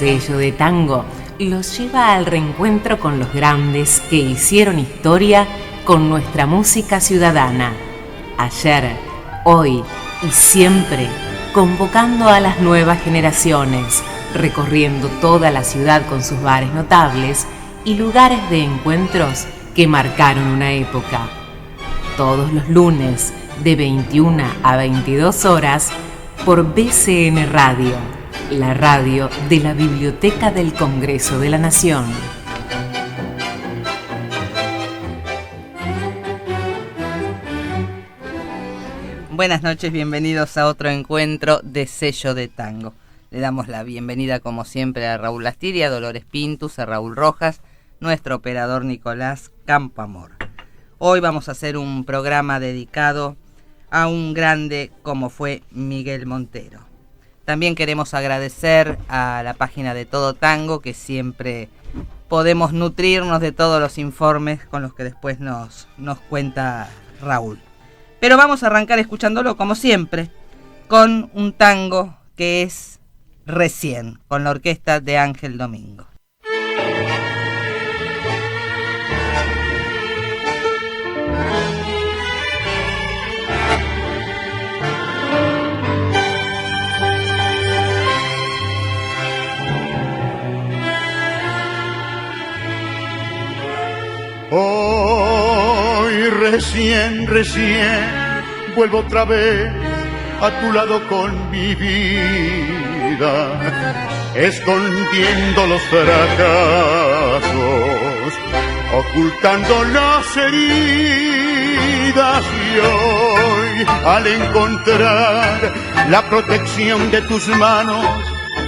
Sello de Tango los lleva al reencuentro con los grandes que hicieron historia con nuestra música ciudadana. Ayer, hoy y siempre, convocando a las nuevas generaciones, recorriendo toda la ciudad con sus bares notables y lugares de encuentros que marcaron una época. Todos los lunes, de 21 a 22 horas, por BCN Radio, la radio de la Biblioteca del Congreso de la Nación. Buenas noches, bienvenidos a otro encuentro de Sello de Tango. Le damos la bienvenida como siempre a Raúl Lastiria, a Dolores Pintus, a Raúl Rojas, nuestro operador Nicolás Campamor. Hoy vamos a hacer un programa dedicado a un grande como fue Miguel Montero. También queremos agradecer a la página de Todo Tango, que siempre podemos nutrirnos de todos los informes con los que después nos cuenta Raúl. Pero vamos a arrancar escuchándolo como siempre, con un tango que es Recién, con la orquesta de Ángel Domingo. Hoy recién vuelvo otra vez a tu lado con mi vida, escondiendo los fracasos, ocultando las heridas, y hoy al encontrar la protección de tus manos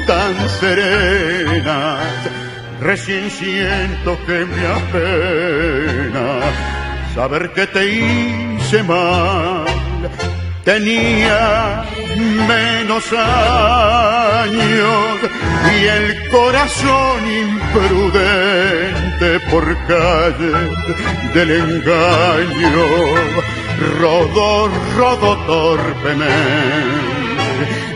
tan serenas, recién siento que me apena saber que te hice mal. Tenía menos años y el corazón imprudente por calles del engaño rodó torpemente.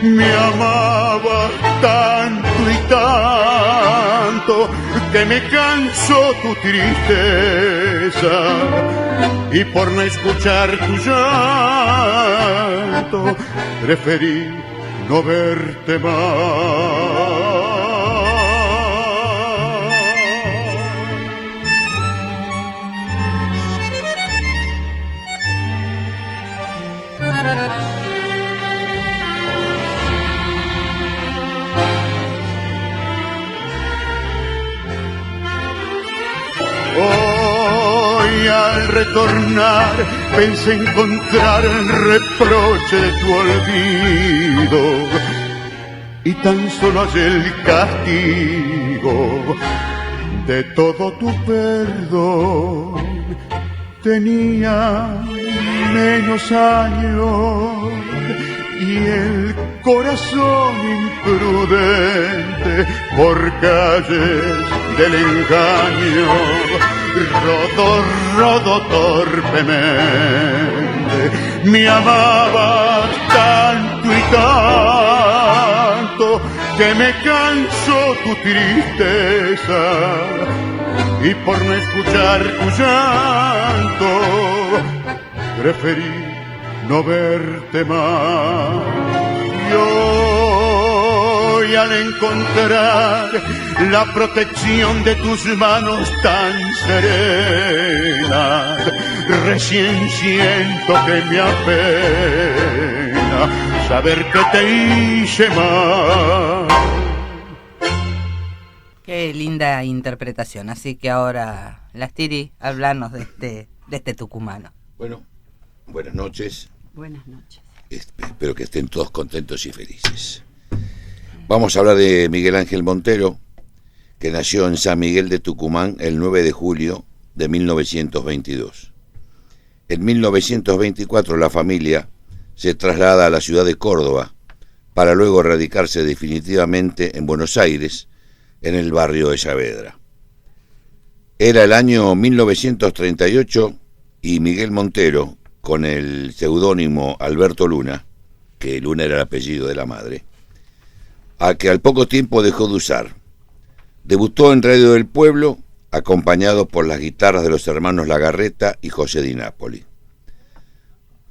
Me amaba tanto y tanto que me cansó tu tristeza, y por no escuchar tu llanto preferí no verte más. Hoy al retornar pensé encontrar el reproche de tu olvido, y tan solo hallé el castigo de todo tu perdón. Tenía menos años y el corazón imprudente por calles del engaño rodó torpemente. Me amabas tanto y tanto que me cansó tu tristeza, y por no escuchar tu llanto preferí no verte más. Y hoy al encontrar la protección de tus manos tan serenas, recién siento que me apena saber que te hice mal. Qué linda interpretación. Así que ahora, Lastiri, háblanos de este tucumano. Bueno, buenas noches. Buenas noches. Espero que estén todos contentos y felices. Vamos a hablar de Miguel Ángel Montero, que nació en San Miguel de Tucumán el 9 de julio de 1922. En 1924 la familia se traslada a la ciudad de Córdoba para luego radicarse definitivamente en Buenos Aires, en el barrio de Saavedra. Era el año 1938 y Miguel Montero, con el seudónimo Alberto Luna, que Luna era el apellido de la madre, a que al poco tiempo dejó de usar, Debutó en Radio del Pueblo, acompañado por las guitarras de los hermanos Lagarreta y José Di Napoli.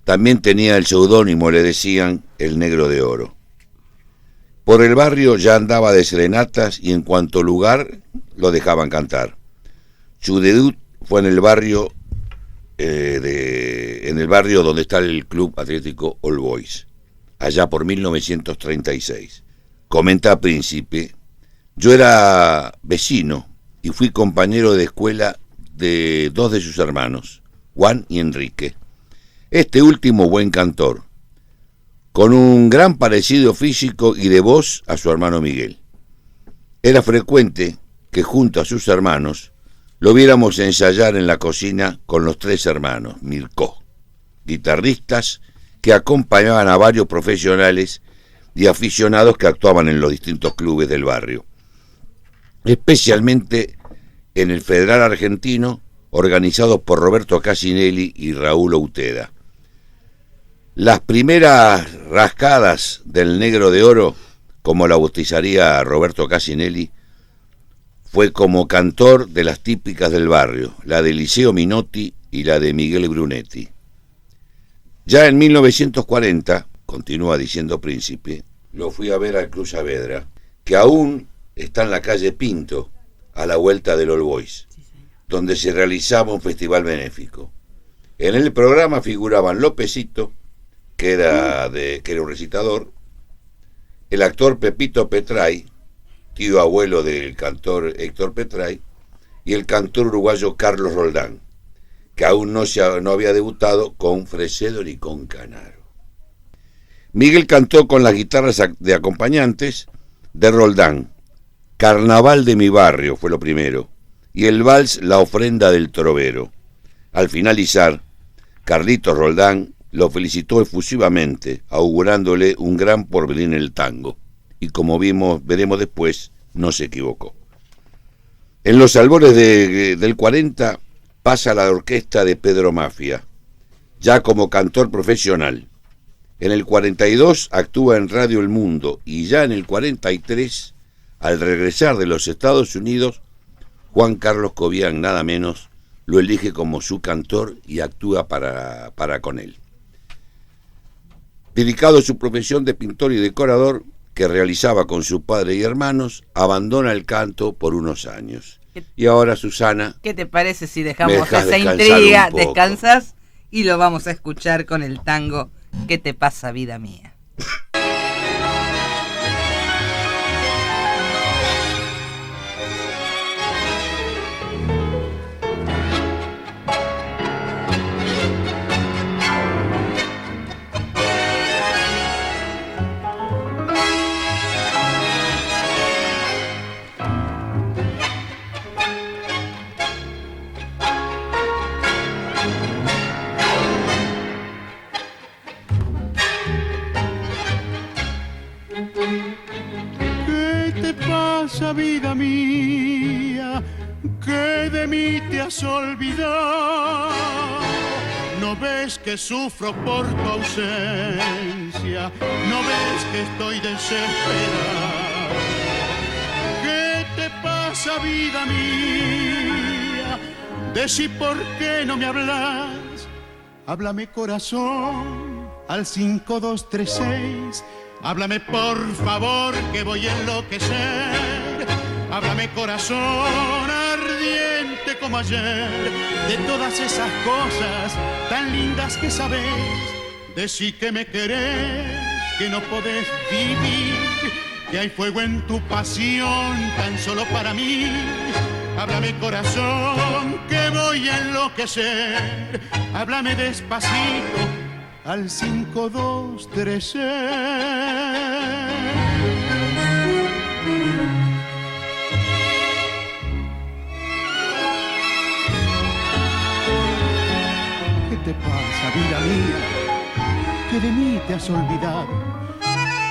También tenía el seudónimo, le decían, el Negro de Oro. Por el barrio ya andaba de serenatas y en cuanto lugar lo dejaban cantar. Su debut fue en el barrio donde está el Club Atlético All Boys, allá por 1936. Comenta Príncipe: yo era vecino y fui compañero de escuela de dos de sus hermanos, Juan y Enrique. Este último buen cantor, con un gran parecido físico y de voz a su hermano Miguel. Era frecuente que junto a sus hermanos lo viéramos ensayar en la cocina con los tres hermanos, Mircó, guitarristas que acompañaban a varios profesionales y aficionados que actuaban en los distintos clubes del barrio, especialmente en el Federal Argentino, organizado por Roberto Casinelli y Raúl Outeda. Las primeras rascadas del Negro de Oro, como la bautizaría Roberto Casinelli, fue como cantor de las típicas del barrio, la de Liceo Minotti y la de Miguel Brunetti. Ya en 1940, continúa diciendo Príncipe, lo fui a ver al Club Saavedra, que aún está en la calle Pinto, a la vuelta del All Boys, donde se realizaba un festival benéfico. En el programa figuraban Lópezito, que era un recitador, el actor Pepito Petray, tío abuelo del cantor Héctor Petray, y el cantor uruguayo Carlos Roldán, que aún no había debutado con Fresedo ni con Canaro. Miguel cantó con las guitarras de acompañantes de Roldán, Carnaval de mi barrio fue lo primero, y el vals La ofrenda del trovero. Al finalizar, Carlitos Roldán lo felicitó efusivamente, augurándole un gran porvenir en el tango, y como veremos después, no se equivocó. En los albores del 40 pasa la orquesta de Pedro Mafia, ya como cantor profesional. En el 42 actúa en Radio El Mundo, y ya en el 43, al regresar de los Estados Unidos, Juan Carlos Cobian, nada menos, lo elige como su cantor y actúa para con él. Dedicado a su profesión de pintor y decorador, que realizaba con su padre y hermanos, abandona el canto por unos años. Y ahora, Susana, ¿qué te parece si dejamos esa intriga? Descansas y lo vamos a escuchar con el tango ¿Qué te pasa, vida mía? Vida mía, que de mí te has olvidado. No ves que sufro por tu ausencia, no ves que estoy desesperado. ¿Qué te pasa, vida mía? Decí por qué no me hablas. Háblame, corazón, al 5236. Háblame por favor que voy a enloquecer. Háblame, corazón ardiente como ayer, de todas esas cosas tan lindas que sabes. Decí que me querés, que no podés vivir, que hay fuego en tu pasión tan solo para mí. Háblame, corazón, que voy a enloquecer. Háblame despacito al 5236. ¿Qué te pasa, vida mía? Que de mí te has olvidado.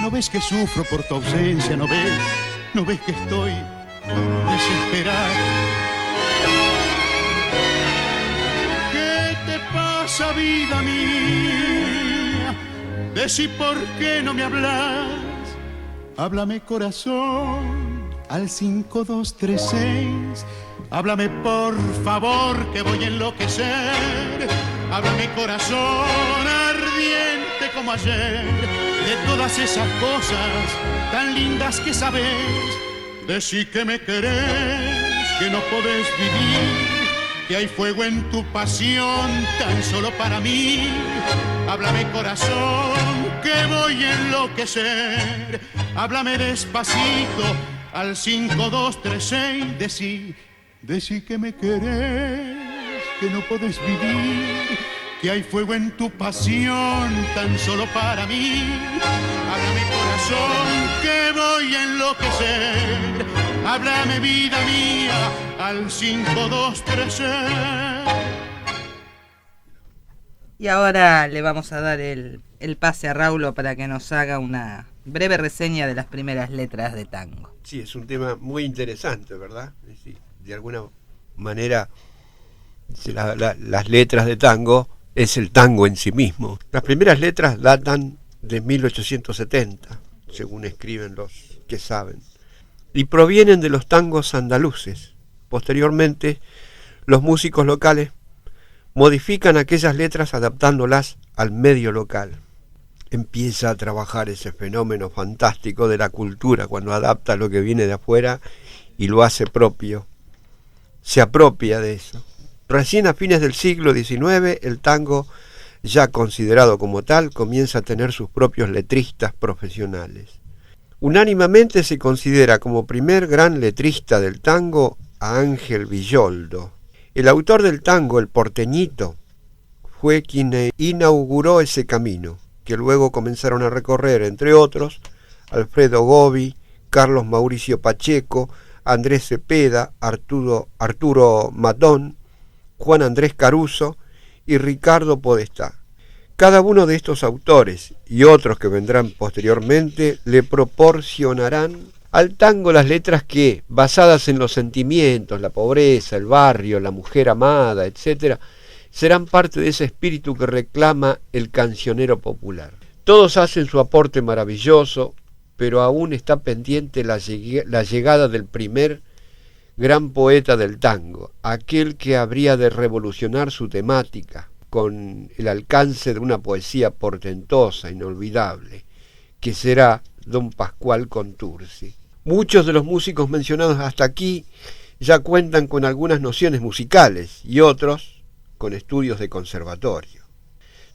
¿No ves que sufro por tu ausencia? ¿No ves que estoy desesperado? ¿Qué te pasa, vida mía? Decí por qué no me hablas. Háblame, corazón, al 5236. Háblame por favor que voy a enloquecer. Háblame corazón ardiente como ayer, de todas esas cosas tan lindas que sabes. Decí que me querés, que no podés vivir, que hay fuego en tu pasión tan solo para mí. Háblame corazón que voy a enloquecer. Háblame despacito al 5236. Decí que me querés, que no podés vivir, que hay fuego en tu pasión tan solo para mí. Háblame corazón que voy a enloquecer. Háblame vida mía al 5236. Y ahora le vamos a dar el pase a Raulo para que nos haga una breve reseña de las primeras letras de tango. Sí, es un tema muy interesante, ¿verdad? Sí, de alguna manera las letras de tango es el tango en sí mismo. Las primeras letras datan de 1870, según escriben los que saben, y provienen de los tangos andaluces. Posteriormente, los músicos locales modifican aquellas letras adaptándolas al medio local. Empieza a trabajar ese fenómeno fantástico de la cultura cuando adapta lo que viene de afuera y lo hace propio, se apropia de eso. Recién a fines del siglo XIX, el tango, ya considerado como tal, comienza a tener sus propios letristas profesionales. Unánimemente se considera como primer gran letrista del tango a Ángel Villoldo. El autor del tango, el porteñito, fue quien inauguró ese camino, que luego comenzaron a recorrer, entre otros, Alfredo Gobi, Carlos Mauricio Pacheco, Andrés Cepeda, Arturo Matón, Juan Andrés Caruso y Ricardo Podestá. Cada uno de estos autores y otros que vendrán posteriormente le proporcionarán al tango las letras que, basadas en los sentimientos, la pobreza, el barrio, la mujer amada, etc., serán parte de ese espíritu que reclama el cancionero popular. Todos hacen su aporte maravilloso, pero aún está pendiente la llegada del primer gran poeta del tango, aquel que habría de revolucionar su temática con el alcance de una poesía portentosa, inolvidable, que será don Pascual Contursi. Muchos de los músicos mencionados hasta aquí ya cuentan con algunas nociones musicales y otros con estudios de conservatorio.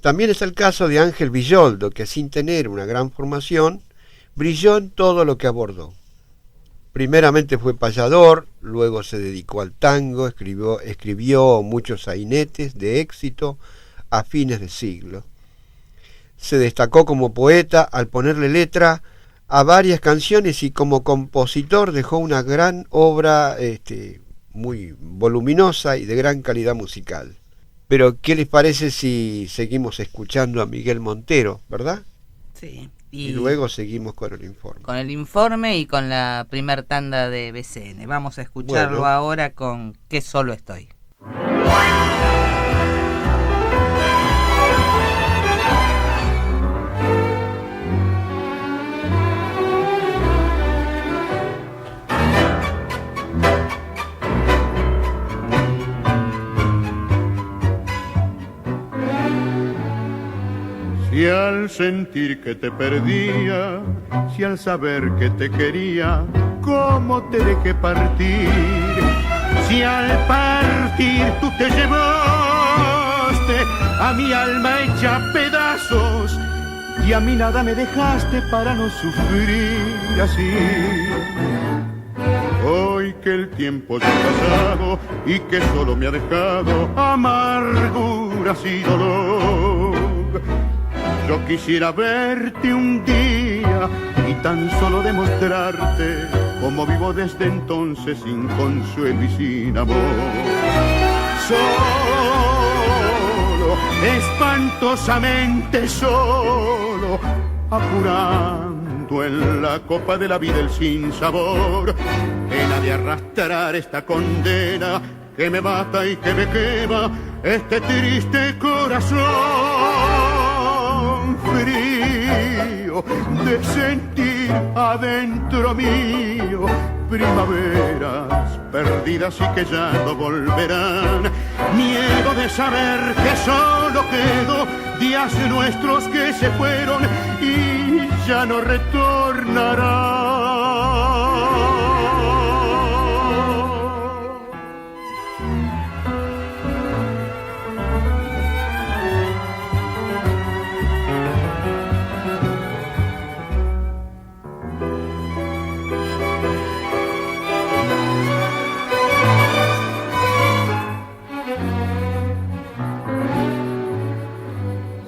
También es el caso de Ángel Villoldo, que sin tener una gran formación, brilló en todo lo que abordó. Primeramente fue payador, luego se dedicó al tango, escribió muchos sainetes de éxito a fines de siglo. Se destacó como poeta al ponerle letra a varias canciones y como compositor dejó una gran obra muy voluminosa y de gran calidad musical. Pero, ¿qué les parece si seguimos escuchando a Miguel Montero, verdad? Sí. Y luego seguimos con el informe. Con el informe y con la primer tanda de BCN. Vamos a escucharlo ahora con "Qué solo estoy". Si al sentir que te perdía, si al saber que te quería, cómo te dejé partir, si al partir tú te llevaste a mi alma hecha pedazos y a mí nada me dejaste para no sufrir así. Hoy que el tiempo ya ha pasado y que solo me ha dejado amarguras y dolor, yo quisiera verte un día y tan solo demostrarte cómo vivo desde entonces sin consuelo y sin amor. Solo, espantosamente solo, apurando en la copa de la vida el sinsabor, pena de arrastrar esta condena que me mata y que me quema este triste corazón. Frío de sentir adentro mío primaveras perdidas y que ya no volverán. Miedo de saber que solo quedo días nuestros que se fueron y ya no retornarán.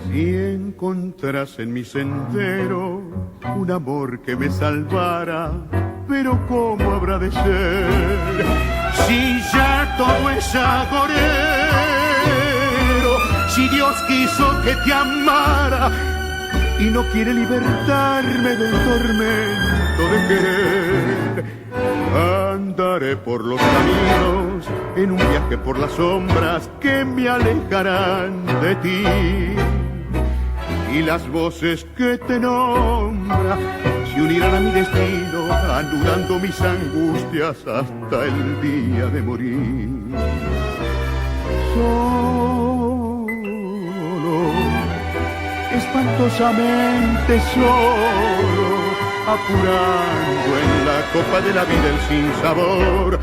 Si encontrás en mi sendero un amor que me salvara, pero ¿cómo habrá de ser? Si ya todo es agorero, si Dios quiso que te amara y no quiere libertarme del tormento de querer, andaré por los caminos en un viaje por las sombras que me alejarán de ti. Y las voces que te nombran se unirán a mi destino, anulando mis angustias hasta el día de morir. Solo, espantosamente solo, apurando en la copa de la vida el sinsabor,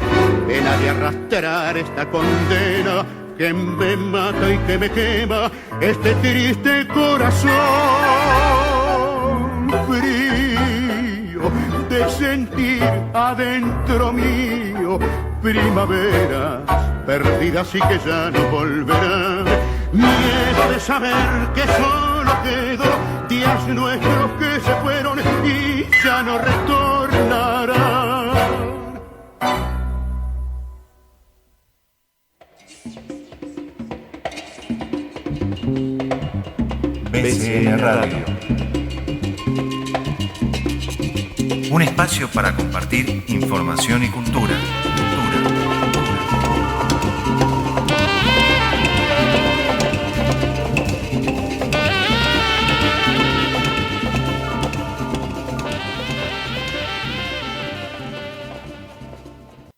pena de arrastrar esta condena que me mata y que me quema este triste corazón frío de sentir adentro mío primaveras perdidas y que ya no volverán. Miedo de saber que solo quedo días nuestros que se fueron y ya no retornarán. BCN Radio. Un espacio para compartir información y cultura.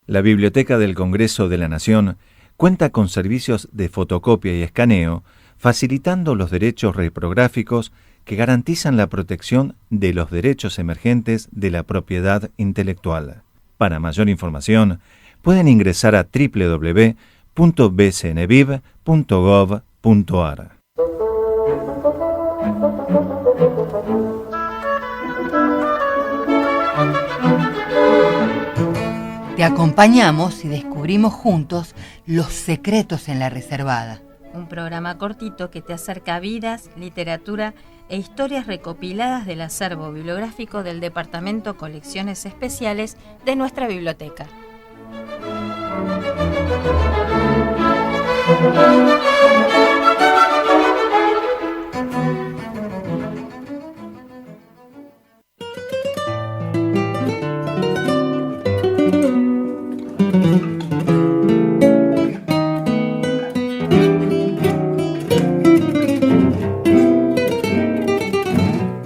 La Biblioteca del Congreso de la Nación cuenta con servicios de fotocopia y escaneo, facilitando los derechos reprográficos que garantizan la protección de los derechos emergentes de la propiedad intelectual. Para mayor información, pueden ingresar a www.bcnviv.gov.ar. Te acompañamos y descubrimos juntos los secretos en la reservada. Un programa cortito que te acerca a vidas, literatura e historias recopiladas del acervo bibliográfico del Departamento Colecciones Especiales de nuestra biblioteca.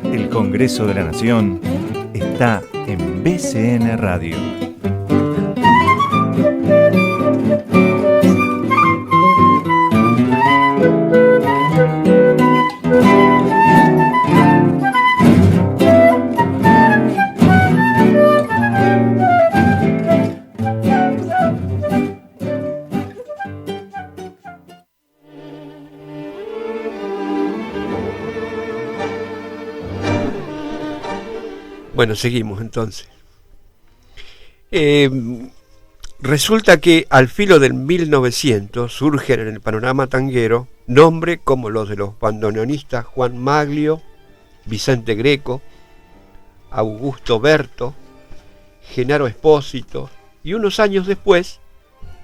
El Congreso de la Nación está en BCN Radio. Bueno, seguimos entonces. Resulta que al filo del 1900 surgen en el panorama tanguero nombres como los de los bandoneonistas Juan Maglio, Vicente Greco, Augusto Berto, Genaro Espósito y unos años después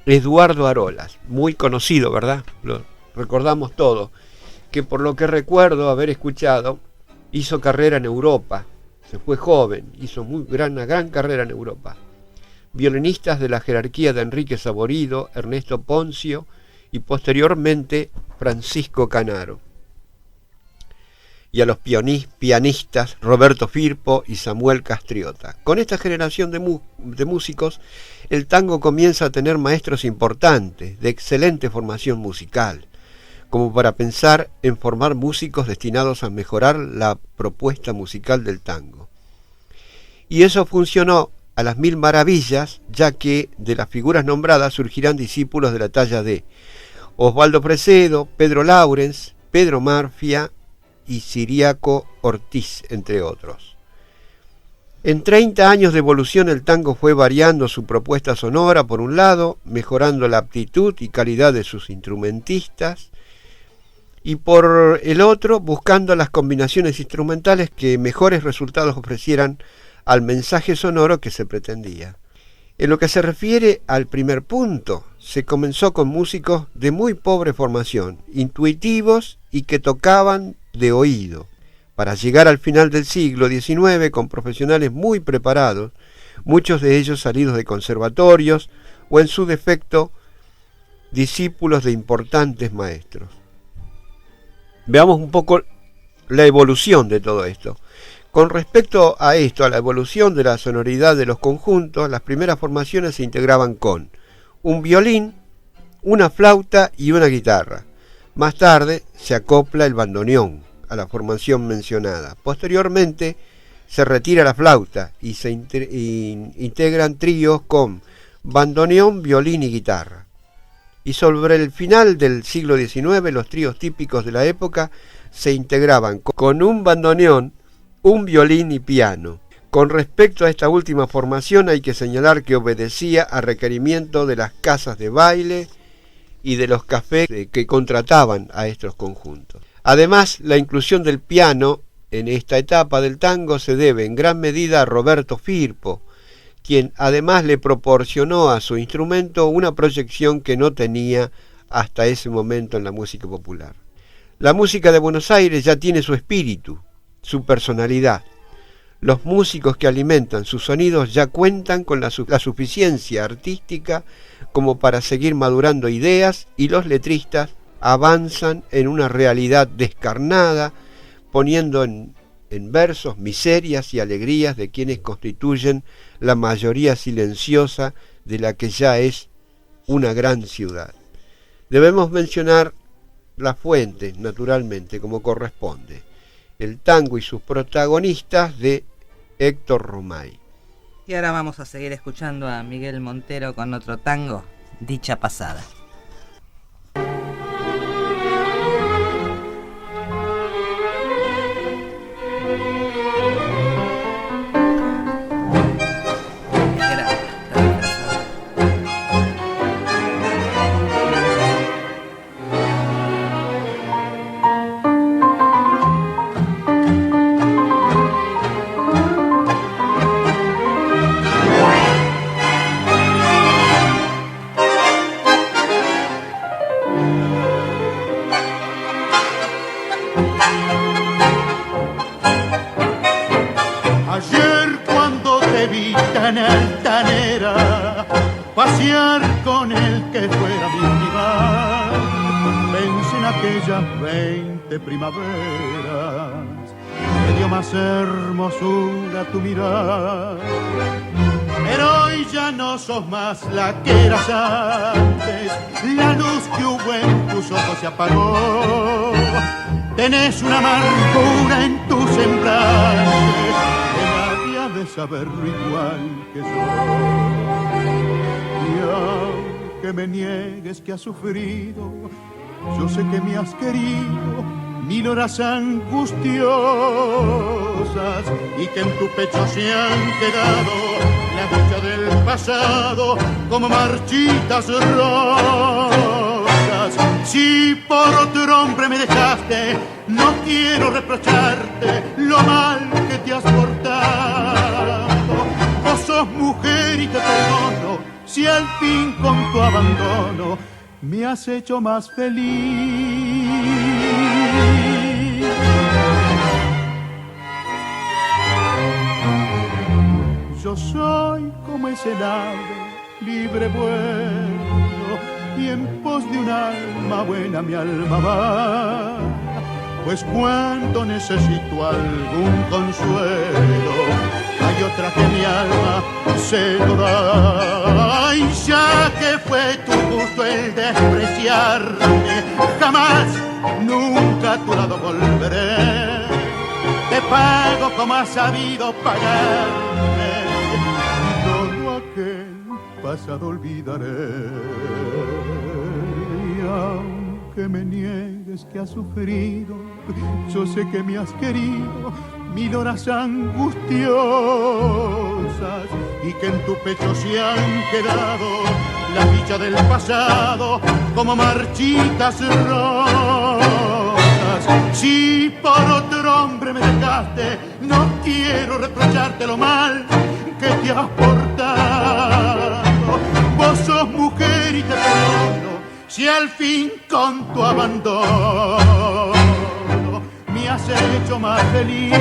Eduardo Arolas, muy conocido, ¿verdad? Lo recordamos todos, que por lo que recuerdo haber escuchado hizo carrera en Europa. Se fue joven, hizo una gran carrera en Europa. Violinistas de la jerarquía de Enrique Saborido, Ernesto Poncio y posteriormente Francisco Canaro. y a los pianistas Roberto Firpo y Samuel Castriota. Con esta generación de músicos, el tango comienza a tener maestros importantes, de excelente formación musical, como para pensar en formar músicos destinados a mejorar la propuesta musical del tango. Y eso funcionó a las mil maravillas, ya que de las figuras nombradas surgirán discípulos de la talla de Osvaldo Fresedo, Pedro Laurens, Pedro Marfia y Ciriaco Ortiz, entre otros. En 30 años de evolución el tango fue variando su propuesta sonora por un lado, mejorando la aptitud y calidad de sus instrumentistas, y por el otro, buscando las combinaciones instrumentales que mejores resultados ofrecieran al mensaje sonoro que se pretendía. En lo que se refiere al primer punto, se comenzó con músicos de muy pobre formación, intuitivos y que tocaban de oído, para llegar al final del siglo XIX con profesionales muy preparados, muchos de ellos salidos de conservatorios o en su defecto discípulos de importantes maestros. Veamos un poco la evolución de todo esto. Con respecto a esto, a la evolución de la sonoridad de los conjuntos, las primeras formaciones se integraban con un violín, una flauta y una guitarra. Más tarde se acopla el bandoneón a la formación mencionada. Posteriormente se retira la flauta y se integran tríos con bandoneón, violín y guitarra. Y sobre el final del siglo XIX, los tríos típicos de la época se integraban con un bandoneón, un violín y piano. Con respecto a esta última formación hay que señalar que obedecía a requerimiento de las casas de baile y de los cafés que contrataban a estos conjuntos. Además, la inclusión del piano en esta etapa del tango se debe en gran medida a Roberto Firpo, quien además le proporcionó a su instrumento una proyección que no tenía hasta ese momento en la música popular. La música de Buenos Aires ya tiene su espíritu, su personalidad. Los músicos que alimentan sus sonidos ya cuentan con la suficiencia artística como para seguir madurando ideas, y los letristas avanzan en una realidad descarnada, poniendo en versos miserias y alegrías de quienes constituyen la mayoría silenciosa de la que ya es una gran ciudad. Debemos mencionar las fuentes, naturalmente, como corresponde. El tango y sus protagonistas de Héctor Romay. Y ahora vamos a seguir escuchando a Miguel Montero con otro tango, Dicha Pasada. Pasear con el que fuera mi rival, pensé en aquellas 20 primaveras, me dio más hermosura tu mirar. Pero hoy ya no sos más la que eras antes, la luz que hubo en tus ojos se apagó. Tenés una amargura en tu semblante, que nadie ha de saberlo igual que yo. Y aunque me niegues que has sufrido, yo sé que me has querido 1000 horas angustiosas, y que en tu pecho se han quedado las luchas del pasado como marchitas rosas. Si por otro hombre me dejaste, no quiero reprocharte lo mal que te has portado. Vos sos mujer y te perdono si al fin con tu abandono me has hecho más feliz. Yo soy como ese ave, libre vuelo, y en pos de un alma buena mi alma va. pues cuando necesito algún consuelo, hay otra que mi alma se lo da. Ay, ya que fue tu gusto el despreciarme, jamás, nunca a tu lado volveré. Te pago como has sabido pagarme, y todo aquel pasado olvidaré. Y aunque me niegues que has sufrido, yo sé que me has querido 1000 horas angustiosas, y que en tu pecho se han quedado las dichas del pasado como marchitas rosas. Si por otro hombre me dejaste, no quiero reprocharte lo mal que te has portado. Vos sos mujer y te perdono, si al fin con tu abandono me has hecho más feliz.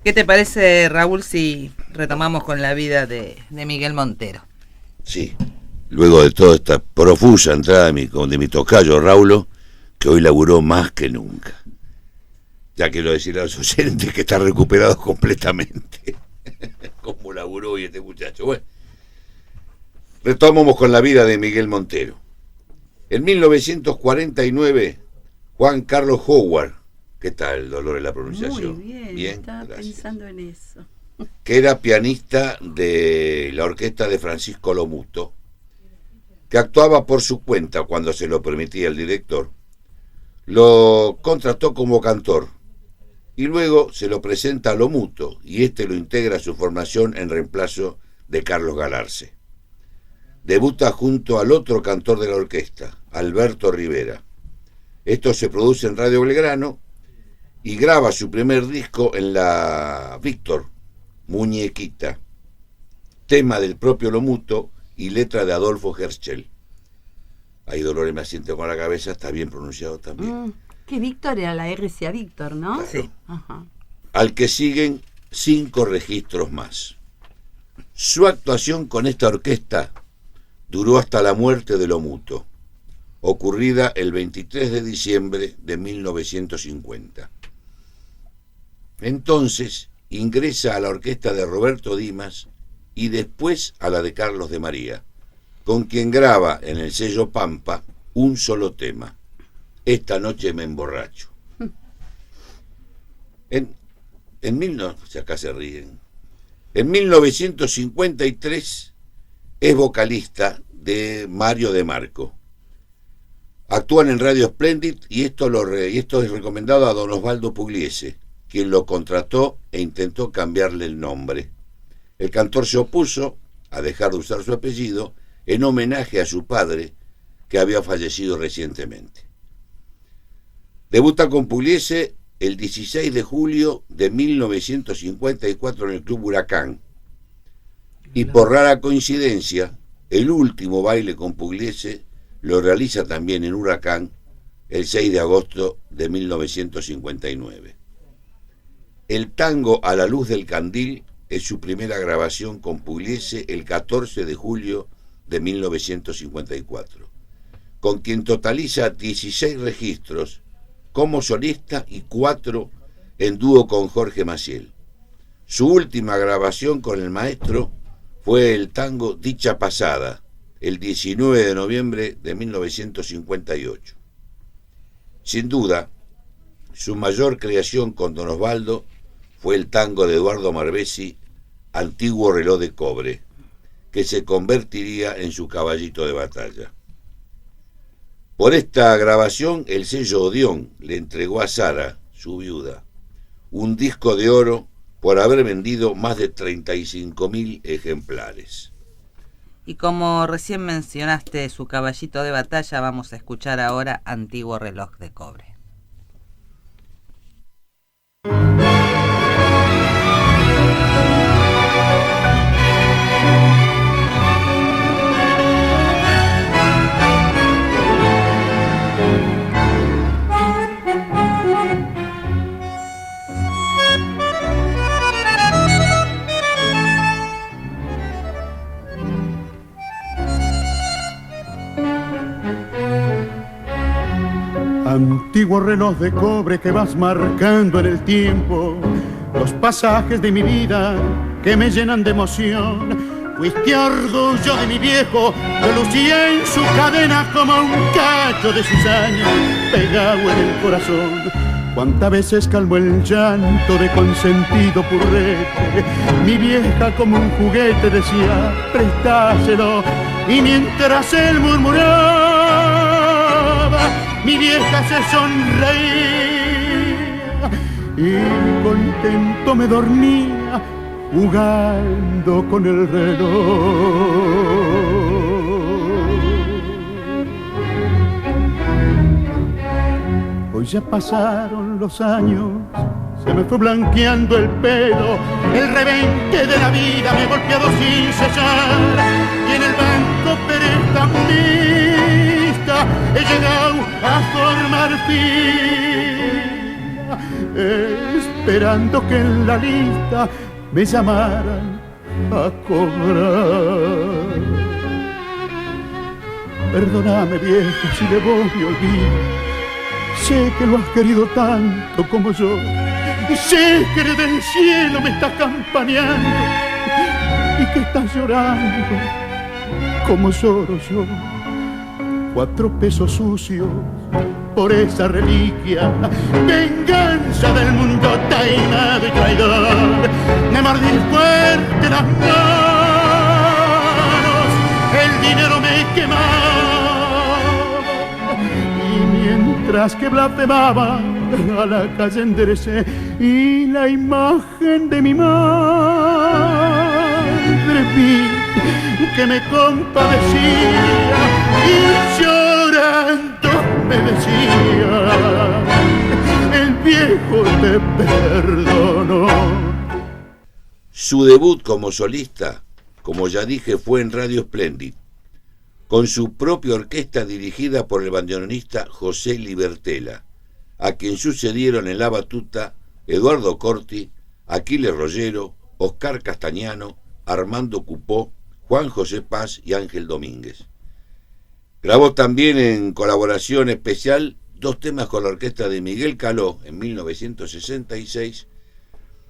¿Qué te parece, Raúl, si retomamos con la vida de Miguel Montero? Sí, luego de toda esta profusa entrada de mi tocayo Raulo, que hoy laburó más que nunca. Ya quiero decirle a los oyentes que está recuperado completamente. Como laburó hoy este muchacho. Bueno, retomamos con la vida de Miguel Montero. En 1949, Juan Carlos Howard, ¿qué tal, Dolores, la pronunciación? Muy bien, estaba pensando en eso. Que era pianista de la orquesta de Francisco Lomuto, que actuaba por su cuenta cuando se lo permitía el director. Lo contrató como cantor y luego se lo presenta a Lomuto y este lo integra a su formación en reemplazo de Carlos Galarce. Debuta junto al otro cantor de la orquesta, Alberto Rivera. Esto se produce en Radio Belgrano y graba su primer disco en la Víctor, Muñequita, tema del propio Lomuto y letra de Adolfo Herschel. Ahí Dolores me asiente con la cabeza, está bien pronunciado también. Que Víctor era la RCA Víctor, ¿no? Claro. Sí. Ajá. Al que siguen 5 registros más. Su actuación con esta orquesta duró hasta la muerte de Lomuto, ocurrida el 23 de diciembre de 1950. Entonces ingresa a la orquesta de Roberto Dimas y después a la de Carlos de María, con quien graba en el sello Pampa un solo tema, Esta noche me emborracho. Acá se ríen. En 1953 es vocalista de Mario de Marco. Actúan en Radio Splendid y esto es recomendado a don Osvaldo Pugliese, quien lo contrató e intentó cambiarle el nombre. El cantor se opuso a dejar de usar su apellido en homenaje a su padre, que había fallecido recientemente. Debuta con Pugliese el 16 de julio de 1954 en el Club Huracán. Y por rara coincidencia, el último baile con Pugliese lo realiza también en Huracán el 6 de agosto de 1959. El tango A la luz del candil es su primera grabación con Pugliese el 14 de julio de 1954, con quien totaliza 16 registros como solista y 4 en dúo con Jorge Maciel. Su última grabación con el maestro fue el tango Dicha Pasada, el 19 de noviembre de 1958. Sin duda, su mayor creación con don Osvaldo fue el tango de Eduardo Marbesi, Antiguo reloj de cobre, que se convertiría en su caballito de batalla. Por esta grabación, el sello Odeón le entregó a Sara, su viuda, un disco de oro por haber vendido más de 35.000 ejemplares. Y como recién mencionaste su caballito de batalla, vamos a escuchar ahora Antiguo reloj de cobre. Antiguo reloj de cobre que vas marcando en el tiempo los pasajes de mi vida que me llenan de emoción. Fuiste orgullo de mi viejo, que lucía en su cadena como un cacho de cizaña pegado en el corazón. Cuántas veces calmó el llanto de consentido purrete. Mi vieja como un juguete decía, prestáselo. Y mientras él murmuraba, mi vieja se sonreía y contento me dormía jugando con el reloj. Hoy ya pasaron los años, se me fue blanqueando el pelo, el revente de la vida me ha golpeado sin cesar, y en el banco prestamista he llegado a formar fila, esperando que en la lista me llamaran a cobrar. Perdóname, viejo, si de vos me olvido. Sé que lo has querido tanto como yo, y sé que desde el cielo me estás campaneando y que estás llorando como lloro yo. 4 pesos sucios por esa reliquia, venganza del mundo taimado y traidor. Me mordí fuerte las manos, el dinero me quemaba, y mientras que blasfemaba a la calle enderecé, y la imagen de mi madre vi que me compadecía y llorando me decía, el viejo te perdonó. Su debut como solista, como ya dije, fue en Radio Splendid, con su propia orquesta dirigida por el bandoneonista José Libertela, a quien sucedieron en la batuta Eduardo Corti, Aquiles Rollero, Oscar Castañano, Armando Cupó, Juan José Paz y Ángel Domínguez. Grabó también en colaboración especial 2 temas con la orquesta de Miguel Caló en 1966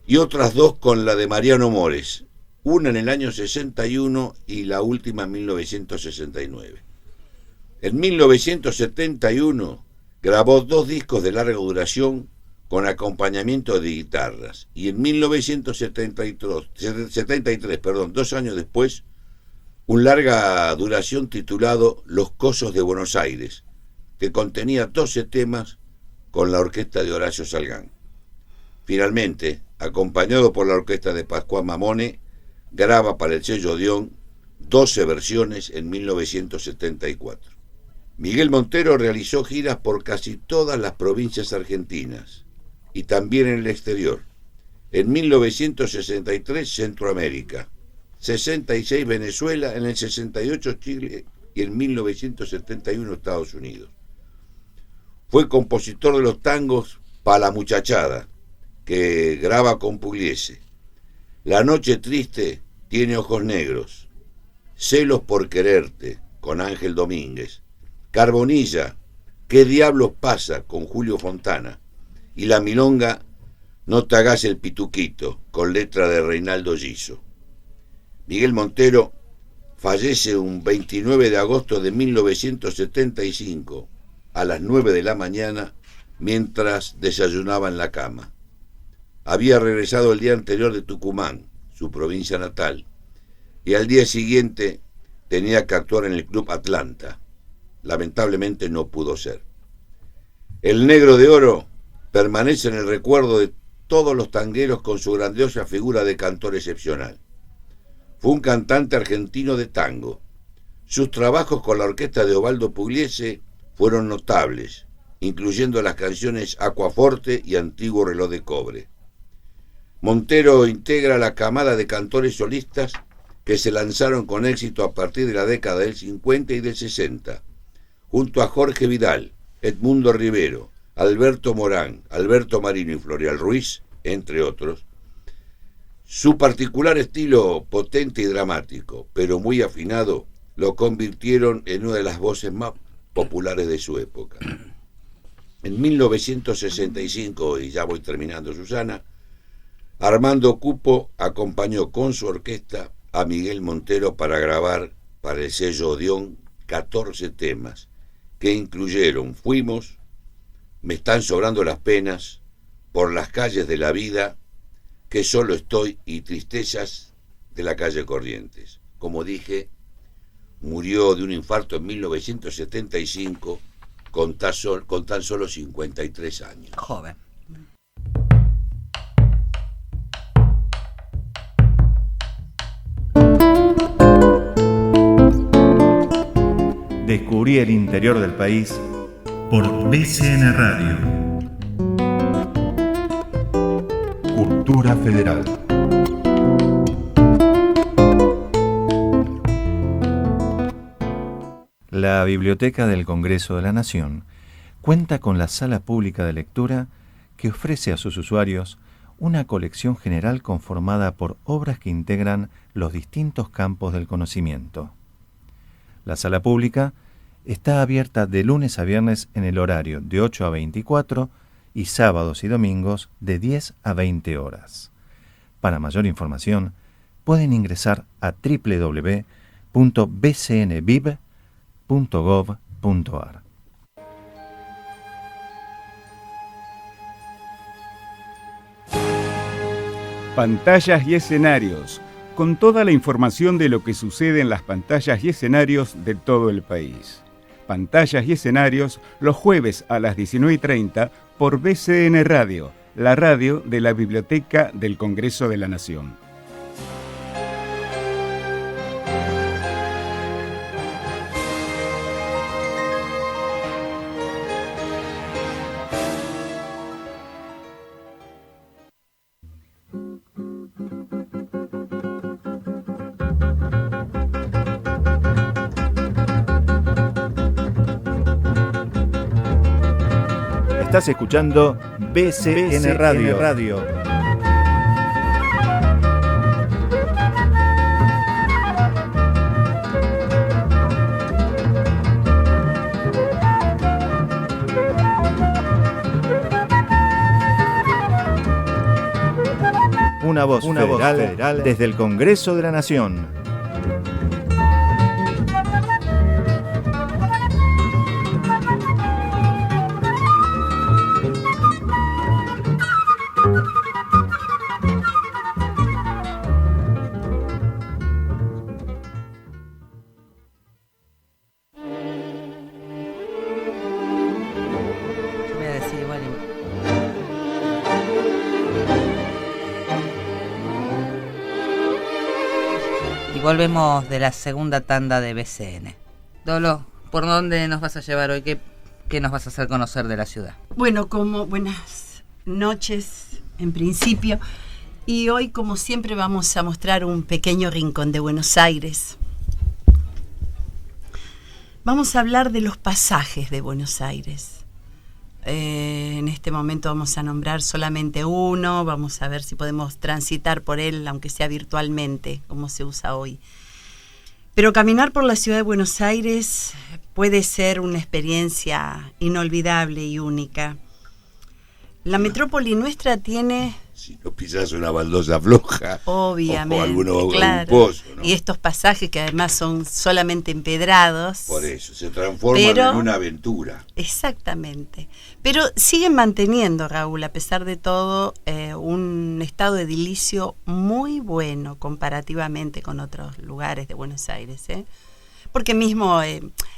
y otras 2 con la de Mariano Mores, una en el año 61 y la última en 1969. En 1971 grabó 2 discos de larga duración con acompañamiento de guitarras, y en 1973, 2 años después, un larga duración titulado Los Cosos de Buenos Aires, que contenía 12 temas con la orquesta de Horacio Salgán. Finalmente, acompañado por la orquesta de Pascual Mamone, graba para el sello Odeón 12 versiones en 1974. Miguel Montero realizó giras por casi todas las provincias argentinas y también en el exterior. En 1963 Centroamérica, 66 Venezuela, en el 68 Chile y en 1971 Estados Unidos. Fue compositor de los tangos Pa' la Muchachada, que graba con Pugliese, La Noche Triste tiene ojos negros, Celos por quererte, con Ángel Domínguez, Carbonilla, ¿qué diablos pasa?, con Julio Fontana, y la milonga No te hagas el pituquito, con letra de Reinaldo Giso. Miguel Montero fallece un 29 de agosto de 1975 a las 9 de la mañana mientras desayunaba en la cama. Había regresado el día anterior de Tucumán, su provincia natal, y al día siguiente tenía que actuar en el Club Atlanta. Lamentablemente no pudo ser. El Negro de Oro permanece en el recuerdo de todos los tangueros con su grandiosa figura de cantor excepcional. Fue un cantante argentino de tango. Sus trabajos con la orquesta de Osvaldo Pugliese fueron notables, incluyendo las canciones Aquaforte y Antiguo Reloj de Cobre. Montero integra la camada de cantores solistas que se lanzaron con éxito a partir de la década del 50 y del 60, junto a Jorge Vidal, Edmundo Rivero, Alberto Morán, Alberto Marino y Florial Ruiz, entre otros. Su particular estilo potente y dramático, pero muy afinado, lo convirtieron en una de las voces más populares de su época. En 1965, y ya voy terminando, Susana, Armando Cupo acompañó con su orquesta a Miguel Montero para grabar para el sello Odeón 14 temas, que incluyeron Fuimos, Me están sobrando las penas, Por las calles de la vida, Que solo estoy y Tristezas de la calle Corrientes. Como dije, murió de un infarto en 1975 con tan solo 53 años. Joven. Descubrí el interior del país por BCN Radio. Cultura Federal. La Biblioteca del Congreso de la Nación cuenta con la Sala Pública de Lectura que ofrece a sus usuarios una colección general conformada por obras que integran los distintos campos del conocimiento. La Sala Pública está abierta de lunes a viernes en el horario de 8 a 24 y sábados y domingos de 10 a 20 horas. Para mayor información, pueden ingresar a www.bcnviv.gov.ar. Pantallas y escenarios, con toda la información de lo que sucede en las pantallas y escenarios de todo el país. Pantallas y escenarios, los jueves a las 19:30 por BCN Radio, la radio de la Biblioteca del Congreso de la Nación. Estás escuchando BCN Radio. Una voz federal desde el Congreso de la Nación. Volvemos de la segunda tanda de BCN. Dolo, ¿por dónde nos vas a llevar hoy? ¿Qué nos vas a hacer conocer de la ciudad? Bueno, buenas noches en principio. Y hoy, como siempre, vamos a mostrar un pequeño rincón de Buenos Aires. Vamos a hablar de los pasajes de Buenos Aires. En este momento vamos a nombrar solamente uno, vamos a ver si podemos transitar por él, aunque sea virtualmente, como se usa hoy. Pero caminar por la ciudad de Buenos Aires puede ser una experiencia inolvidable y única. La metrópoli nuestra tiene... Si no pisas una baldosa floja, obviamente, o claro, un pozo, ¿no? Y estos pasajes que además son solamente empedrados. Por eso, se transforman en una aventura. Exactamente. Pero siguen manteniendo, Raúl, a pesar de todo, un estado edilicio muy bueno comparativamente con otros lugares de Buenos Aires, porque mismo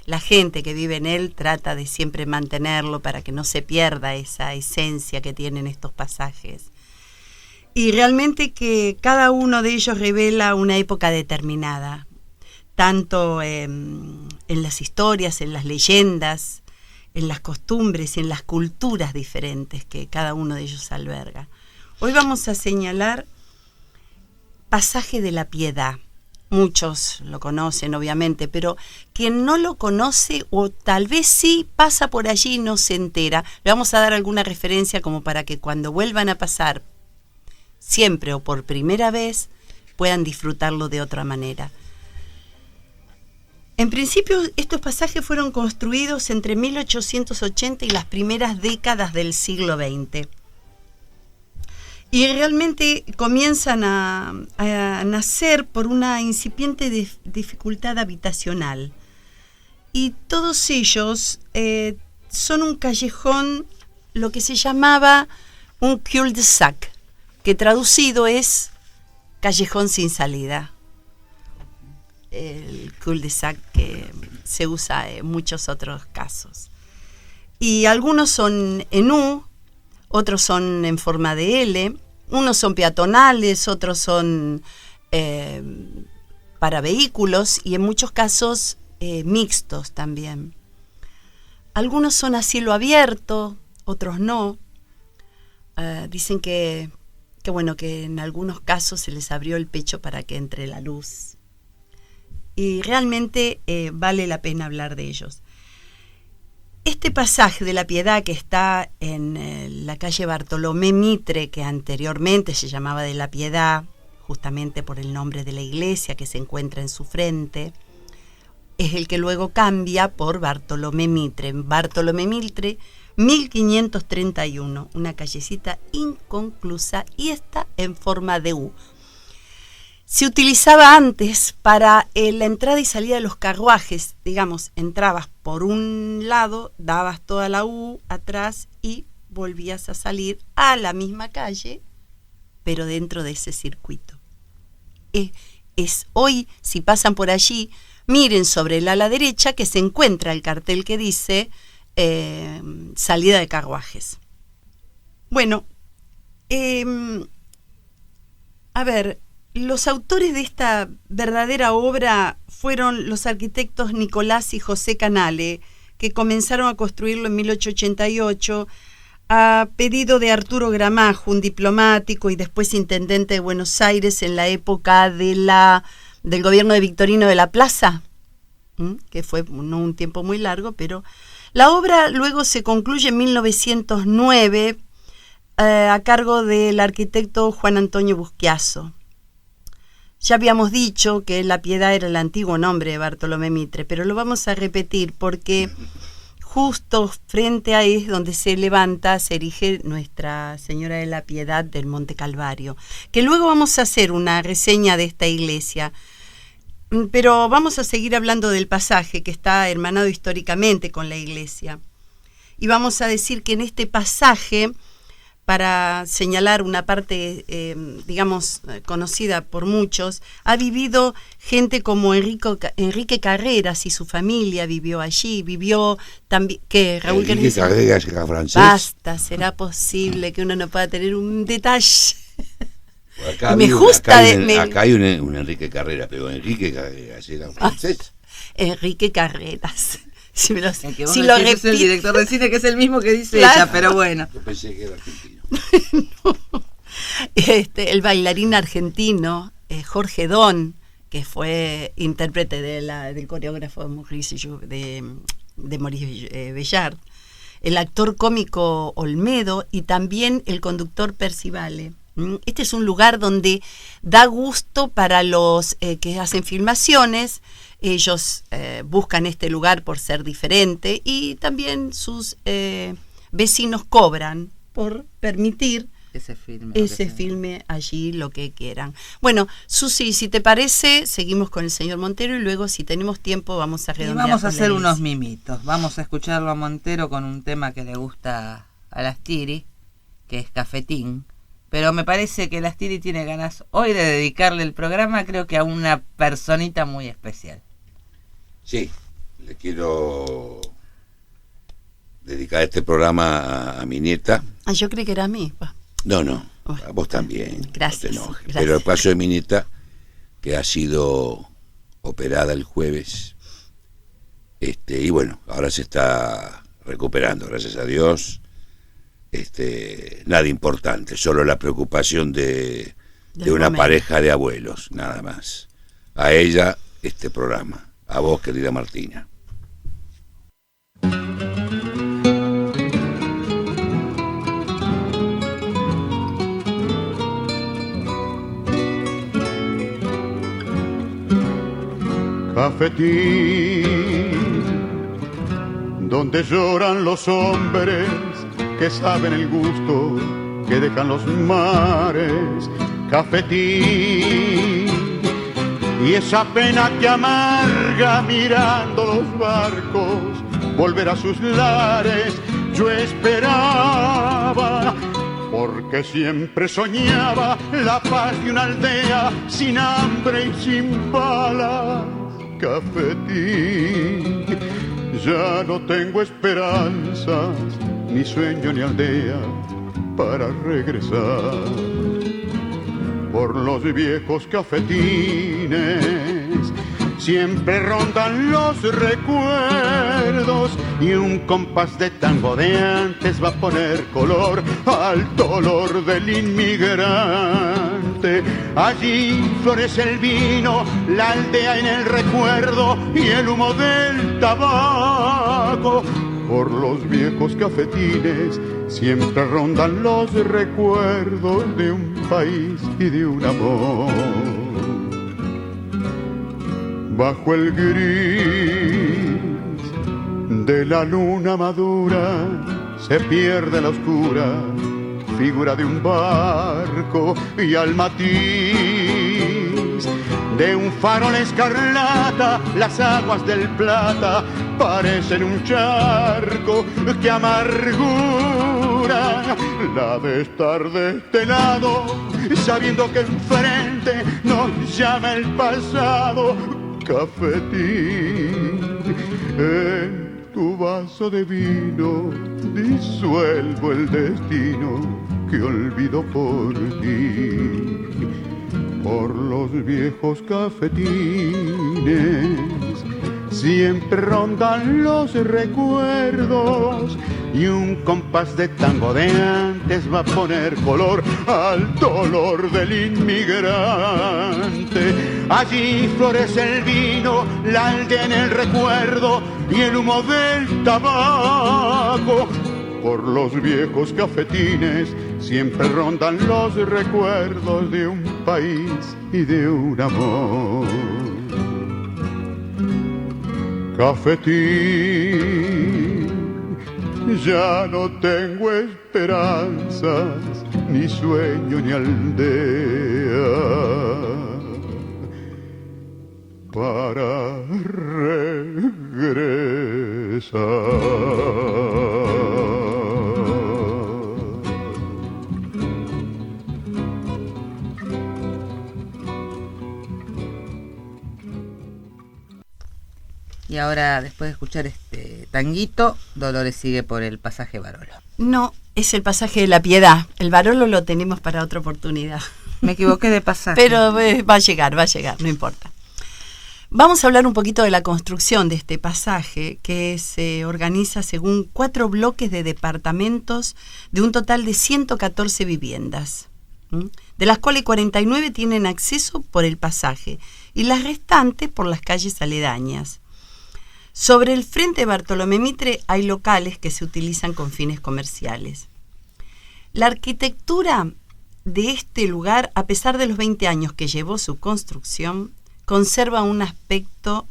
la gente que vive en él trata de siempre mantenerlo para que no se pierda esa esencia que tienen estos pasajes. Y realmente que cada uno de ellos revela una época determinada, tanto en las historias, en las leyendas, en las costumbres y en las culturas diferentes que cada uno de ellos alberga. Hoy vamos a señalar Pasaje de la Piedad. Muchos lo conocen, obviamente, pero quien no lo conoce o tal vez sí pasa por allí y no se entera, le vamos a dar alguna referencia como para que cuando vuelvan a pasar siempre o por primera vez puedan disfrutarlo de otra manera. En principio, estos pasajes fueron construidos entre 1880 y las primeras décadas del siglo XX. Y realmente comienzan a nacer por una incipiente dificultad habitacional. Y todos ellos son un callejón, lo que se llamaba un cul-de-sac, que traducido es callejón sin salida. El cul-de-sac que se usa en muchos otros casos. Y algunos son en U, otros son en forma de L, unos son peatonales, otros son para vehículos y en muchos casos mixtos también. Algunos son a cielo abierto, otros no. Dicen que en algunos casos se les abrió el pecho para que entre la luz. Y realmente vale la pena hablar de ellos. Este pasaje de la Piedad que está en la calle Bartolomé Mitre, que anteriormente se llamaba de la Piedad, justamente por el nombre de la iglesia que se encuentra en su frente, es el que luego cambia por Bartolomé Mitre. Bartolomé Mitre, 1531, una callecita inconclusa y está en forma de U. Se utilizaba antes para la entrada y salida de los carruajes, digamos, entrabas por un lado, dabas toda la U atrás y volvías a salir a la misma calle, pero dentro de ese circuito. Hoy, si pasan por allí, miren sobre el ala derecha que se encuentra el cartel que dice salida de carruajes. Bueno, los autores de esta verdadera obra fueron los arquitectos Nicolás y José Canale, que comenzaron a construirlo en 1888 a pedido de Arturo Gramajo, un diplomático y después intendente de Buenos Aires en la época del gobierno de Victorino de la Plaza, que fue no un tiempo muy largo, pero la obra luego se concluye en 1909 a cargo del arquitecto Juan Antonio Busquiazo. Ya habíamos dicho que La Piedad era el antiguo nombre de Bartolomé Mitre, pero lo vamos a repetir porque justo frente a es donde se erige Nuestra Señora de la Piedad del Monte Calvario, que luego vamos a hacer una reseña de esta iglesia, pero vamos a seguir hablando del pasaje que está hermanado históricamente con la iglesia. Y vamos a decir que en este pasaje, para señalar una parte, conocida por muchos, ha vivido gente como Enrique Carreras y su familia vivió allí, vivió también, que Raúl Enrique Carreras era francés. Basta, será posible que uno no pueda tener un detalle. Acá hay un Enrique Carreras, pero Enrique Carreras era francés. Enrique Carreras. Si lo repite, el director de cine, que es el mismo que dice ella, pero bueno. Yo pensé que era argentino. No. El bailarín argentino Jorge Don, que fue intérprete del coreógrafo de Maurice Bellard, el actor cómico Olmedo y también el conductor Percivale. Este es un lugar donde da gusto para los que hacen filmaciones. Ellos buscan este lugar por ser diferente y también sus vecinos cobran por permitir ese filme allí, lo que quieran. Bueno, Susi, si te parece, seguimos con el señor Montero y luego, si tenemos tiempo, vamos a redondear. Y vamos a hacer unos mimitos. Vamos a escucharlo a Montero con un tema que le gusta a Lastiri, que es Cafetín. Pero me parece que Lastiri tiene ganas hoy de dedicarle el programa, creo que a una personita muy especial. Sí, le quiero dedicar este programa a mi nieta. Yo creí que era a mí. No, a vos también. Gracias. No te enojes. Gracias. Pero el caso de mi nieta, que ha sido operada el jueves, y bueno, ahora se está recuperando, gracias a Dios. Nada importante, solo la preocupación de una pareja de abuelos, nada más. A ella, este programa. A vos, querida Martina. Cafetín, donde lloran los hombres que saben el gusto que dejan los mares. Cafetín, y esa pena que amarga mirando los barcos volver a sus lares. Yo esperaba, porque siempre soñaba la paz de una aldea sin hambre y sin balas. Cafetín, ya no tengo esperanzas, ni sueño ni aldea para regresar. Por los viejos cafetines siempre rondan los recuerdos, y un compás de tango de antes va a poner color al dolor del inmigrante. Allí florece el vino, la aldea en el recuerdo y el humo del tabaco. Por los viejos cafetines siempre rondan los recuerdos de un país y de un amor. Bajo el gris de la luna madura se pierde la oscura figura de un barco, y al matiz de un farol escarlata las aguas del Plata parecen un charco. ¡Qué amargura la de estar de este lado, sabiendo que enfrente nos llama el pasado! Cafetín, en tu vaso de vino disuelvo el destino que olvido por ti. Por los viejos cafetines siempre rondan los recuerdos, y un compás de tango de antes va a poner color al dolor del inmigrante. Allí florece el vino, la aldea en el recuerdo y el humo del tabaco. Por los viejos cafetines siempre rondan los recuerdos de un país y de un amor. Cafetín, ya no tengo esperanzas, ni sueño ni aldea para regresar. Y ahora, después de escuchar este tanguito, Dolores sigue por el pasaje Barolo. No, es el pasaje de la Piedad. El Barolo lo tenemos para otra oportunidad. Me equivoqué de pasaje. Pero va a llegar, no importa. Vamos a hablar un poquito de la construcción de este pasaje, que se organiza según 4 bloques de departamentos de un total de 114 viviendas, de las cuales 49 tienen acceso por el pasaje y las restantes por las calles aledañas. Sobre el frente de Bartolomé Mitre hay locales que se utilizan con fines comerciales. La arquitectura de este lugar, a pesar de los 20 años que llevó su construcción, conserva un aspecto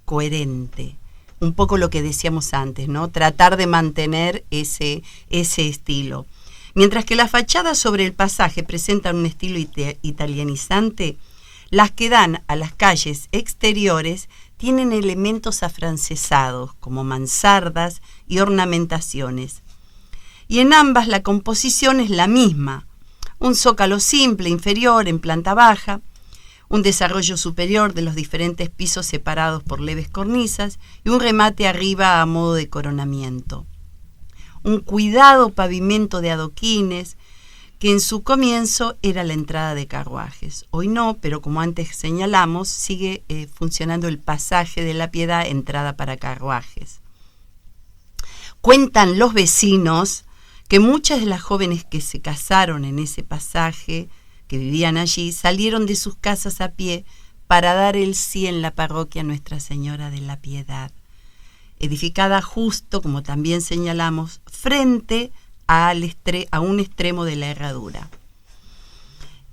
coherente. Un poco lo que decíamos antes, ¿no? Tratar de mantener ese estilo. Mientras que las fachadas sobre el pasaje presentan un estilo italianizante, las que dan a las calles exteriores tienen elementos afrancesados, como mansardas y ornamentaciones. Y en ambas la composición es la misma: un zócalo simple inferior en planta baja, un desarrollo superior de los diferentes pisos separados por leves cornisas y un remate arriba a modo de coronamiento. Un cuidado pavimento de adoquines que en su comienzo era la entrada de carruajes. Hoy no, pero como antes señalamos, sigue funcionando el pasaje de la Piedad, entrada para carruajes. Cuentan los vecinos que muchas de las jóvenes que se casaron en ese pasaje, que vivían allí, salieron de sus casas a pie para dar el sí en la parroquia Nuestra Señora de la Piedad, edificada justo, como también señalamos, frente a un extremo de la herradura.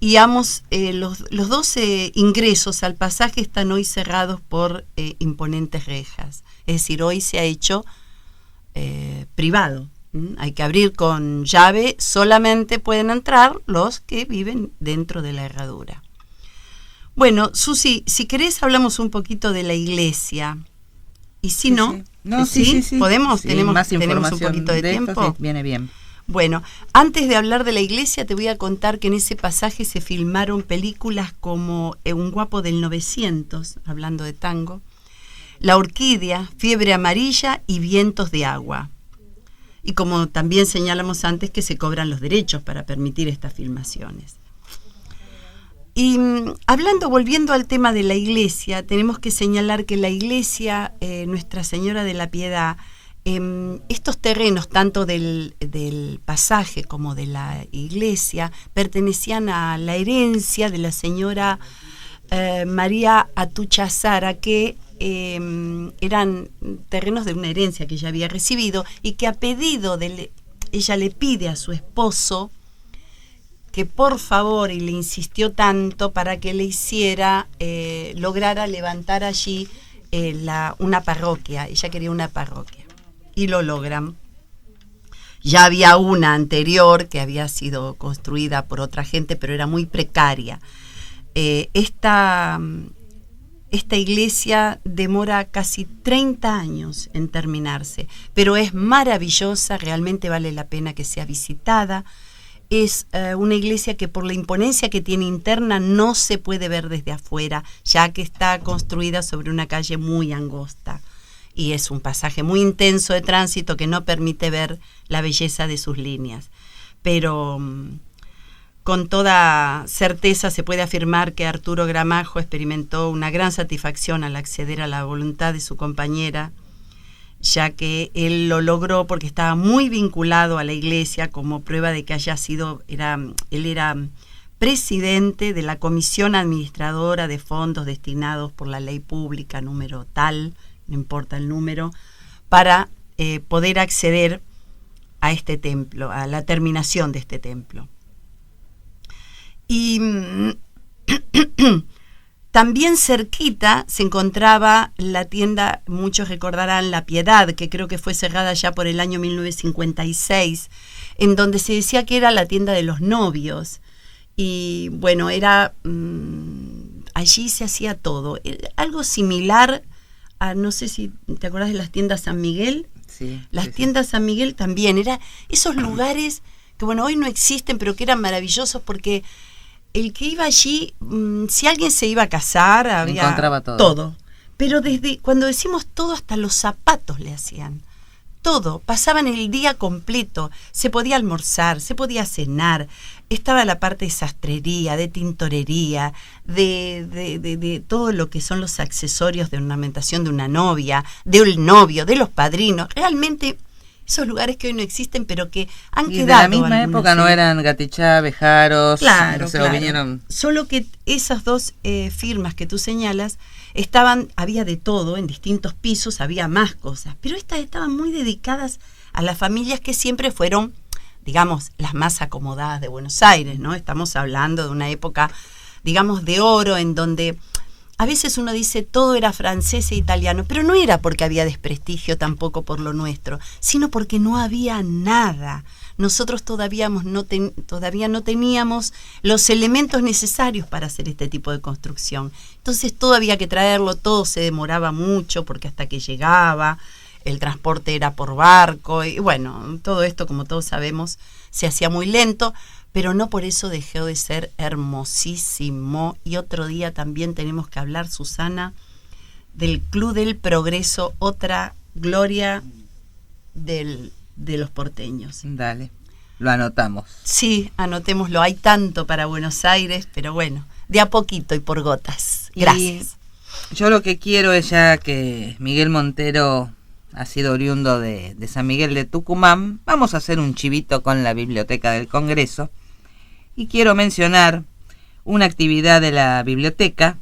y ambos, los dos ingresos al pasaje están hoy cerrados por imponentes rejas. Es decir, hoy se ha hecho privado. Hay que abrir con llave, solamente pueden entrar los que viven dentro de la herradura. Bueno, Susi, si querés hablamos un poquito de la iglesia. Y si sí, no, sí. No, ¿sí? sí. ¿Podemos? Sí, ¿Tenemos más información un poquito de tiempo? Esto, sí, viene bien. Bueno, antes de hablar de la iglesia, te voy a contar que en ese pasaje se filmaron películas como Un guapo del 900, hablando de tango, La orquídea, Fiebre amarilla y Vientos de agua. Y como también señalamos antes, que se cobran los derechos para permitir estas filmaciones. Y volviendo al tema de la iglesia, tenemos que señalar que la iglesia, Nuestra Señora de la Piedad, estos terrenos, tanto del pasaje como de la iglesia, pertenecían a la herencia de la señora María Atucha Sara, que eran terrenos de una herencia que ella había recibido y que a pedido ella le pide a su esposo que por favor, y le insistió tanto para que le hiciera, lograra levantar allí una parroquia. Ella quería una parroquia y lo logran. Ya había una anterior que había sido construida por otra gente, pero era muy precaria. Esta iglesia demora casi 30 años en terminarse, pero es maravillosa, realmente vale la pena que sea visitada. Es una iglesia que por la imponencia que tiene interna no se puede ver desde afuera, ya que está construida sobre una calle muy angosta. Y es un pasaje muy intenso de tránsito que no permite ver la belleza de sus líneas. Pero con toda certeza se puede afirmar que Arturo Gramajo experimentó una gran satisfacción al acceder a la voluntad de su compañera, ya que él lo logró porque estaba muy vinculado a la iglesia, como prueba de que él era presidente de la Comisión Administradora de Fondos destinados por la ley pública número tal, no importa el número, para poder acceder a este templo, a la terminación de este templo. Y también cerquita se encontraba la tienda, muchos recordarán, La Piedad, que creo que fue cerrada ya por el año 1956, en donde se decía que era la tienda de los novios. Y bueno, allí se hacía todo. Algo similar a, no sé si te acuerdas de las tiendas San Miguel. Sí, las tiendas San Miguel también, era esos lugares que bueno, hoy no existen, pero que eran maravillosos porque el que iba allí, si alguien se iba a casar, había encontraba todo. Pero desde cuando decimos todo, hasta los zapatos le hacían. Todo, pasaban el día completo, se podía almorzar, se podía cenar, estaba la parte de sastrería, de tintorería, de todo lo que son los accesorios de ornamentación de una novia, del novio, de los padrinos, realmente esos lugares que hoy no existen, pero que han quedado. De la misma época no eran Gatichá, Bejaros, claro, claro. Vinieron. Solo que esas dos firmas que tú señalas había de todo, en distintos pisos había más cosas, pero estas estaban muy dedicadas a las familias que siempre fueron, digamos, las más acomodadas de Buenos Aires, ¿no? Estamos hablando de una época, digamos, de oro, en donde a veces uno dice todo era francés e italiano, pero no era porque había desprestigio tampoco por lo nuestro, sino porque no había nada. Nosotros todavía no teníamos los elementos necesarios para hacer este tipo de construcción. Entonces todo había que traerlo, todo se demoraba mucho porque hasta que llegaba, el transporte era por barco y bueno, todo esto, como todos sabemos, se hacía muy lento, pero no por eso dejó de ser hermosísimo. Y otro día también tenemos que hablar, Susana, del Club del Progreso, otra gloria de los porteños. Dale, lo anotamos. Sí, anotémoslo, hay tanto para Buenos Aires, pero bueno, de a poquito y por gotas. Gracias. Y yo lo que quiero es, ya que Miguel Montero ha sido oriundo de San Miguel de Tucumán, vamos a hacer un chivito con la Biblioteca del Congreso. Y quiero mencionar una actividad de la biblioteca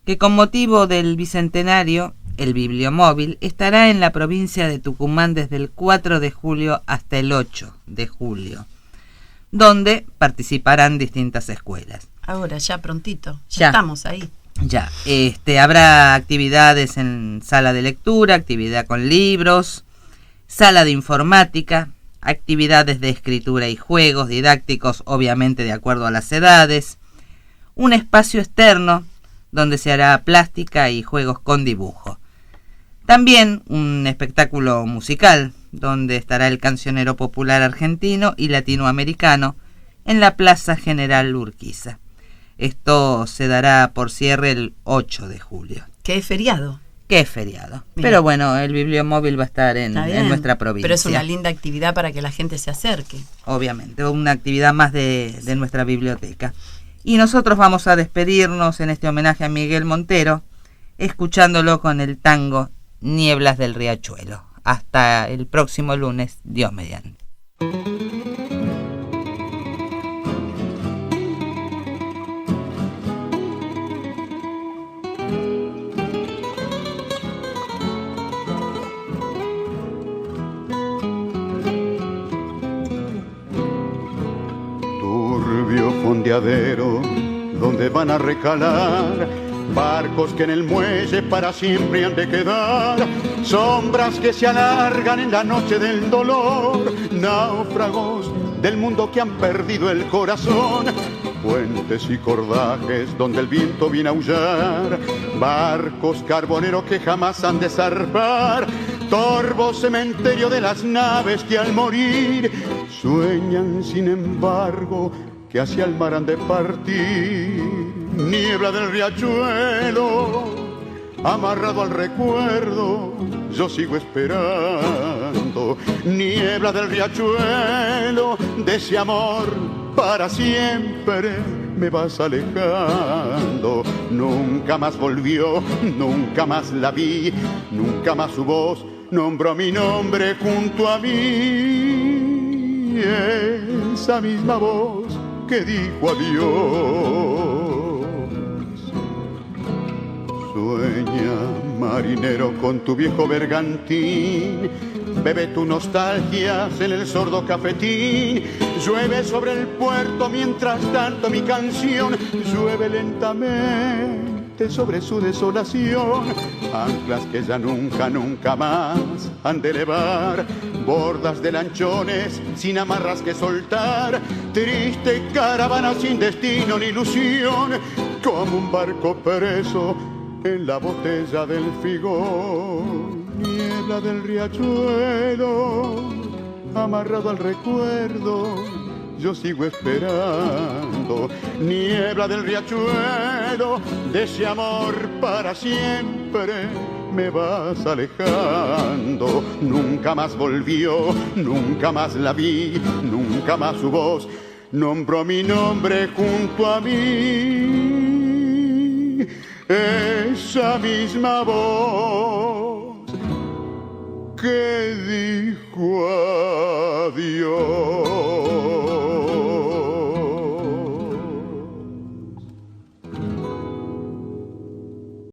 que con motivo del bicentenario, el Bibliomóvil, estará en la provincia de Tucumán desde el 4 de julio hasta el 8 de julio, donde participarán distintas escuelas. Ahora, ya prontito. Ya. Estamos ahí. Ya, habrá actividades en sala de lectura, actividad con libros, sala de informática, actividades de escritura y juegos didácticos, obviamente de acuerdo a las edades, un espacio externo donde se hará plástica y juegos con dibujo. También un espectáculo musical, donde estará el cancionero popular argentino y latinoamericano en la Plaza General Urquiza. Esto se dará por cierre el 8 de julio. ¿Qué es feriado? ¿Qué es feriado? Mira. Pero bueno, el bibliomóvil va a estar en nuestra provincia. Pero es una linda actividad para que la gente se acerque. Obviamente, una actividad más de nuestra biblioteca. Y nosotros vamos a despedirnos en este homenaje a Miguel Montero, escuchándolo con el tango Nieblas del Riachuelo. Hasta el próximo lunes, Dios mediante. Turbio fondeadero donde van a recalar barcos que en el muelle para siempre han de quedar, sombras que se alargan en la noche del dolor, náufragos del mundo que han perdido el corazón, puentes y cordajes donde el viento viene a aullar, barcos carboneros que jamás han de zarpar, torvo cementerio de las naves que al morir sueñan sin embargo que hacia el mar han de partir. Niebla del riachuelo, amarrado al recuerdo, yo sigo esperando. Niebla del riachuelo, de ese amor para siempre me vas alejando. Nunca más volvió, nunca más la vi, nunca más su voz nombró mi nombre junto a mí. Esa misma voz que dijo adiós. Sueña, marinero, con tu viejo bergantín, bebe tu nostalgia en el sordo cafetín. Llueve sobre el puerto mientras tanto mi canción llueve lentamente sobre su desolación. Anclas que ya nunca, nunca más han de elevar, bordas de lanchones sin amarras que soltar, triste caravana sin destino ni ilusión, como un barco preso en la botella del figón. Niebla del riachuelo, amarrado al recuerdo, yo sigo esperando. Niebla del riachuelo, de ese amor para siempre me vas alejando. Nunca más volvió, nunca más la vi, nunca más su voz nombró mi nombre junto a mí. Esa misma voz que dijo adiós.